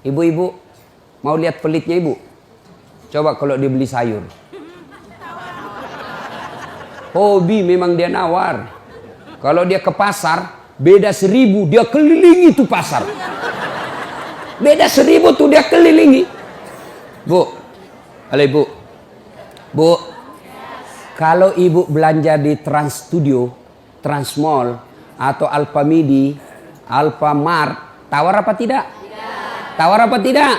Ibu-ibu, mau lihat pelitnya ibu? Coba kalau dia beli sayur. Hobi memang dia nawar. Kalau dia ke pasar, beda 1000, dia kelilingi tuh pasar. Beda 1000 tuh dia kelilingi. Bu, halo ibu. Bu, kalau ibu belanja di Trans Studio, Trans Mall, atau Alfamidi, Alfamart, tawar apa tidak? Tawar apa tidak?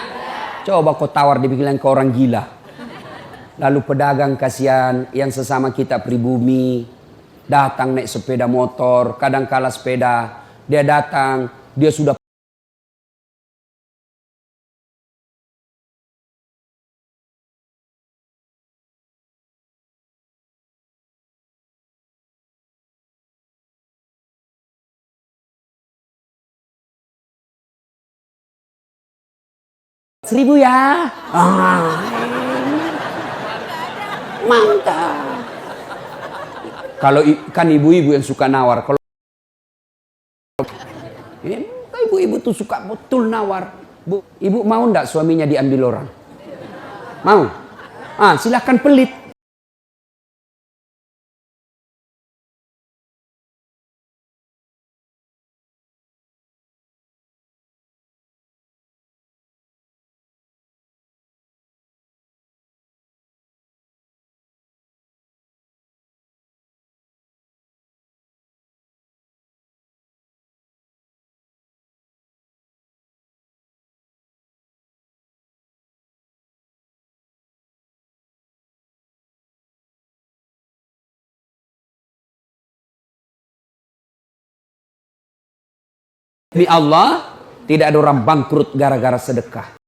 Coba kau tawar dibilang ke orang gila. Lalu pedagang kasihan yang sesama kita pribumi datang naik sepeda motor, kadang kala sepeda, dia datang, dia sudah Seribu ya. Mantap. Kalau kan ibu-ibu yang suka nawar. Kalau ibu-ibu tuh suka betul nawar. Bu, ibu mau ndak suaminya diambil orang? Mau? Silakan pelit. Demi Allah, tidak ada orang bangkrut gara-gara sedekah.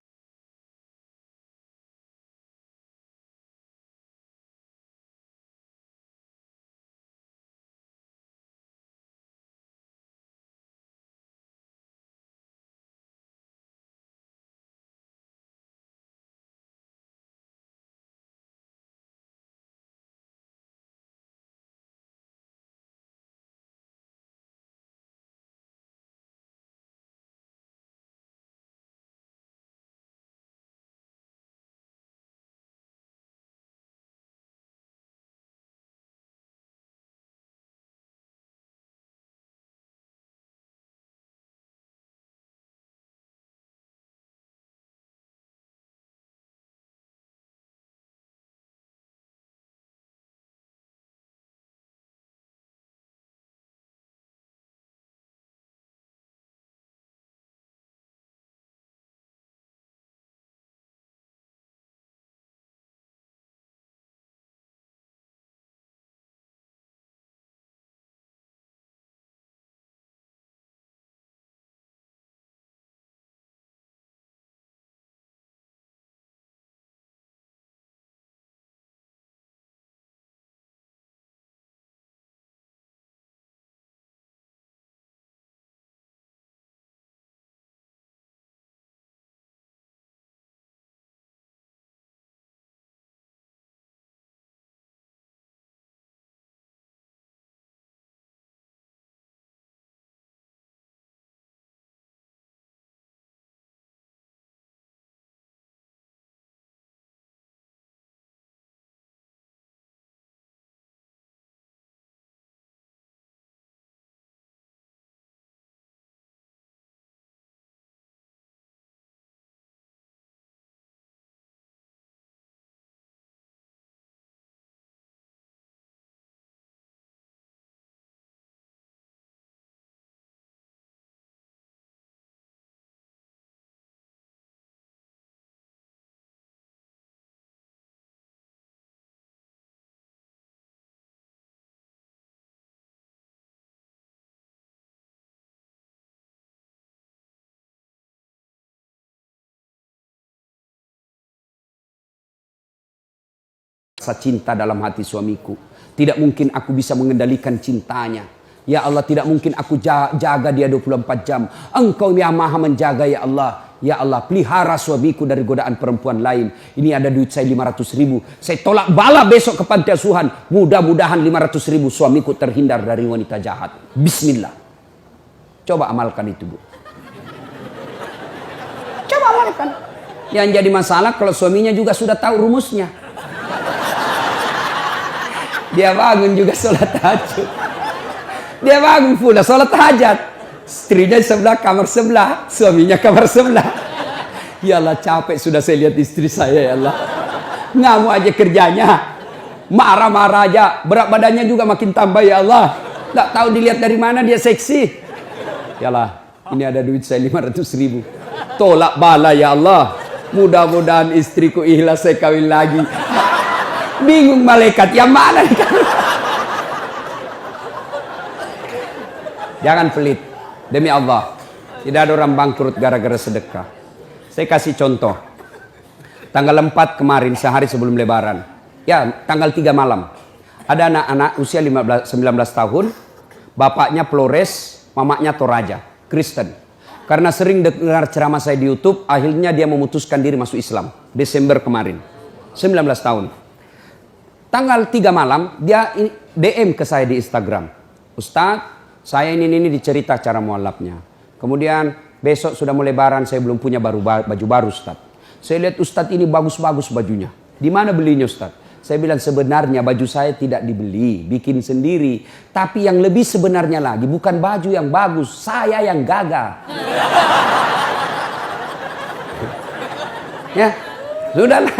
Rasa cinta dalam hati suamiku. Tidak mungkin aku bisa mengendalikan cintanya. Ya Allah, tidak mungkin aku jaga dia 24 jam. Engkau yang maha menjaga ya Allah. Ya Allah, pelihara suamiku dari godaan perempuan lain. Ini ada duit saya 500.000. Saya tolak bala besok ke panti asuhan. Mudah-mudahan 500.000 suamiku terhindar dari wanita jahat. Bismillah. Coba amalkan itu, Bu. Coba amalkan. Yang jadi masalah kalau suaminya juga sudah tahu rumusnya. Dia bangun juga sholat tahajud. Dia bangun pula sholat hajat. Istrinya sebelah, kamar sebelah. Suaminya kamar sebelah. Ya Allah, capek sudah saya lihat istri saya, ya Allah. Ngamuk aja kerjanya. Marah-marah aja. Berat badannya juga makin tambah, ya Allah. Nggak tahu dilihat dari mana dia seksi. Ya Allah, ini ada duit saya 500.000. Tolak bala, ya Allah. Mudah-mudahan istriku ikhlas saya kawin lagi. Bingung malaikat, yang mana nih? Jangan pelit. Demi Allah, tidak ada orang bangkrut gara-gara sedekah. Saya kasih contoh. Tanggal 4 kemarin, sehari sebelum lebaran. Ya, tanggal 3 malam. Ada anak-anak usia 19 tahun. Bapaknya Flores, mamanya Toraja, Kristen. Karena sering dengar ceramah saya di YouTube, akhirnya dia memutuskan diri masuk Islam. Desember kemarin. 19 tahun. Tanggal 3 malam, dia DM ke saya di Instagram. Ustadz, saya ini dicerita cara mualafnya. Kemudian besok sudah mau lebaran, saya belum punya baju baru Ustadz. Saya lihat Ustadz ini bagus-bagus bajunya. Di mana belinya Ustadz? Saya bilang sebenarnya baju saya tidak dibeli, bikin sendiri. Tapi yang lebih sebenarnya lagi, bukan baju yang bagus, saya yang gagal. Ya, sudahlah.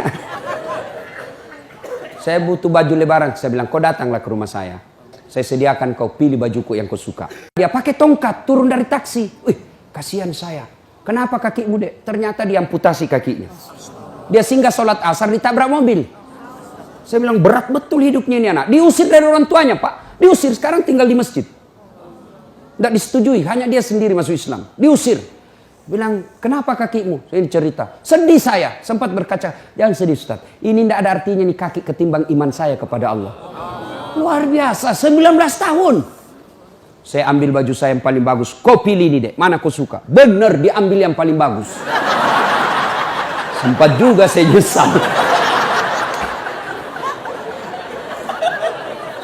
Saya butuh baju lebaran. Saya bilang, kau datanglah ke rumah saya. Saya sediakan kau pilih bajuku yang kau suka. Dia pakai tongkat turun dari taksi. Wih, kasihan saya. Kenapa kakimu, Dek? Ternyata diamputasi kakinya. Dia singgah sholat asar ditabrak mobil. Saya bilang berat betul hidupnya ini anak. Diusir dari orang tuanya, Pak. Diusir, sekarang tinggal di masjid. Tidak disetujui, hanya dia sendiri masuk Islam. Diusir. Bilang, kenapa kakimu? Saya cerita. Sedih saya. Sempat berkaca. Jangan sedih Ustaz. Ini tidak ada artinya nih kaki ketimbang iman saya kepada Allah. Luar biasa, 19 tahun. Saya ambil baju saya yang paling bagus. Kau pilih ini, Dek. Mana kau suka? Bener, diambil yang paling bagus. Sempat juga saya nyesal.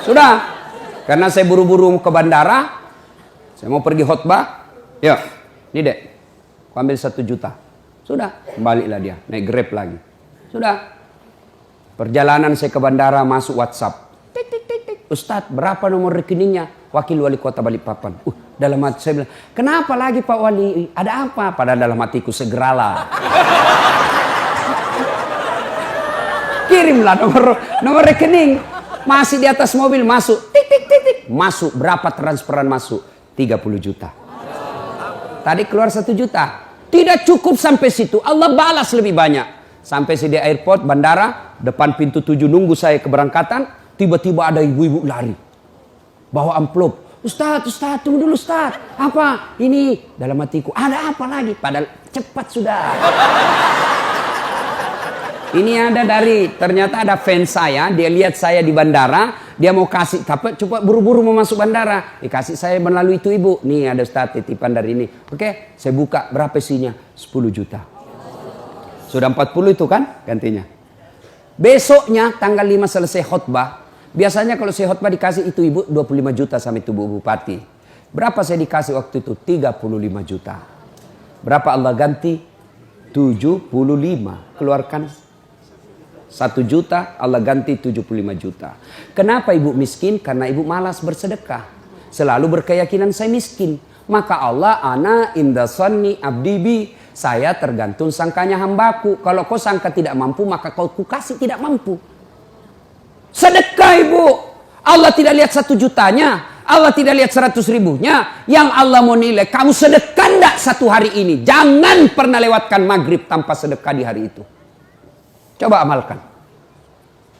Sudah. Karena saya buru-buru ke bandara. Saya mau pergi khotbah. Ya, ini Dek. Kau ambil 1 juta. Sudah. Baliklah dia. Naik Grab lagi. Sudah. Perjalanan saya ke bandara masuk WhatsApp. Ustadz, berapa nomor rekeningnya? Wakil Wali Kota Balikpapan. Dalam hati saya bilang, kenapa lagi Pak Wali? Ada apa? Padahal dalam hatiku, segeralah. Kirimlah nomor rekening. Masih di atas mobil, masuk. Tik, tik, tik, tik. Masuk, berapa transferan masuk? 30 juta. Tadi keluar 1 juta. Tidak cukup sampai situ. Allah balas lebih banyak. Sampai di airport, bandara, depan pintu 7 nunggu saya keberangkatan. Tiba-tiba ada ibu-ibu lari. Bawa amplop. Ustadz, tunggu dulu Ustadz. Apa? Ini dalam hatiku. Ada apa lagi? Padahal cepat sudah. Ini ada ternyata ada fans saya. Dia lihat saya di bandara. Dia mau kasih. Tapi coba buru-buru mau masuk bandara. Dikasih saya melalui itu ibu. Nih ada Ustadz titipan dari ini. Oke, saya buka. Berapa isinya? 10 juta. Sudah 40 itu kan gantinya. Besoknya tanggal 5 selesai khutbah. Biasanya kalau saya khutbah dikasih itu ibu 25 juta sama itu bu bupati. Berapa saya dikasih waktu itu? 35 juta. Berapa Allah ganti? 75. Keluarkan 1 juta, Allah ganti 75 juta. Kenapa ibu miskin? Karena ibu malas bersedekah. Selalu berkeyakinan saya miskin. Maka Allah, ana inda sanni abdibi. Saya tergantung sangkanya hambaku. Kalau kau sangka tidak mampu, maka kau kukasih tidak mampu. Sedekah ibu. Allah tidak lihat 1 jutanya. Allah tidak lihat 100 ribunya. Yang Allah mau nilai, kamu sedekah enggak 1 hari ini. Jangan pernah lewatkan maghrib tanpa sedekah di hari itu. Coba amalkan.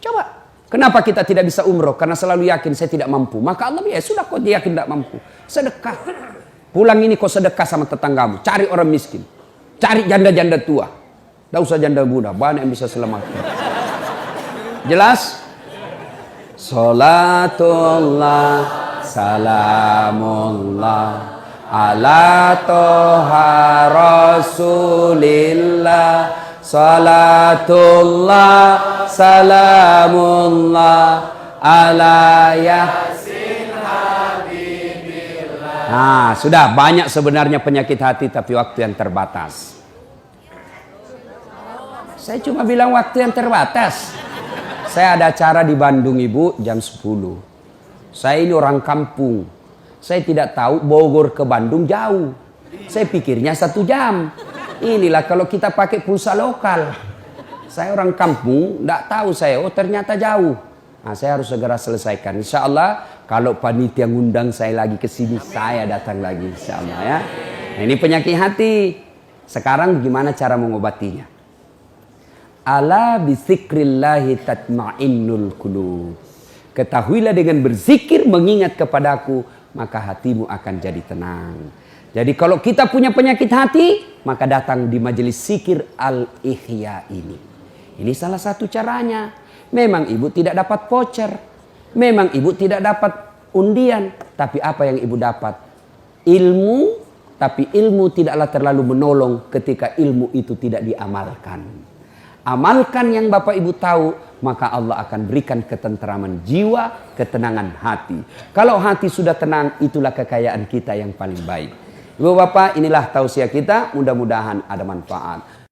Coba. Kenapa kita tidak bisa umroh? Karena selalu yakin saya tidak mampu. Maka Allah ya sudah kau yakin tidak mampu. Sedekah. Pulang ini kau sedekah sama tetanggamu. Cari orang miskin. Cari janda-janda tua. Tidak usah janda muda. Banyak yang bisa selamatkan. Jelas? Salatullah salamullah ala toha rasulillah. Salatullah salamullah ala yasin habibillah. Nah sudah banyak sebenarnya penyakit hati tapi waktu yang terbatas. Saya cuma bilang waktu yang terbatas. Saya ada acara di Bandung Ibu jam 10. Saya ini orang kampung. Saya tidak tahu Bogor ke Bandung jauh. Saya pikirnya 1 jam. Inilah kalau kita pakai pulsa lokal. Saya orang kampung, tidak tahu saya. Oh ternyata jauh. Nah, saya harus segera selesaikan. Insya Allah kalau panitia ngundang saya lagi ke sini, saya datang lagi. Insya Allah ya. Nah, ini penyakit hati. Sekarang gimana cara mengobatinya? Ala bizikrillahi tatma'innul qulub. Ketahuilah dengan berzikir mengingat kepadaku, maka hatimu akan jadi tenang. Jadi kalau kita punya penyakit hati, maka datang di majelis zikir Al-Ihya ini. Ini salah satu caranya. Memang ibu tidak dapat voucher. Memang ibu tidak dapat undian. Tapi apa yang ibu dapat? Ilmu. Tapi ilmu tidaklah terlalu menolong ketika ilmu itu tidak diamalkan. Amalkan yang Bapak Ibu tahu, maka Allah akan berikan ketenteraman jiwa, ketenangan hati. Kalau hati sudah tenang, itulah kekayaan kita yang paling baik. Ibu Bapak, inilah tausiah kita, mudah-mudahan ada manfaat.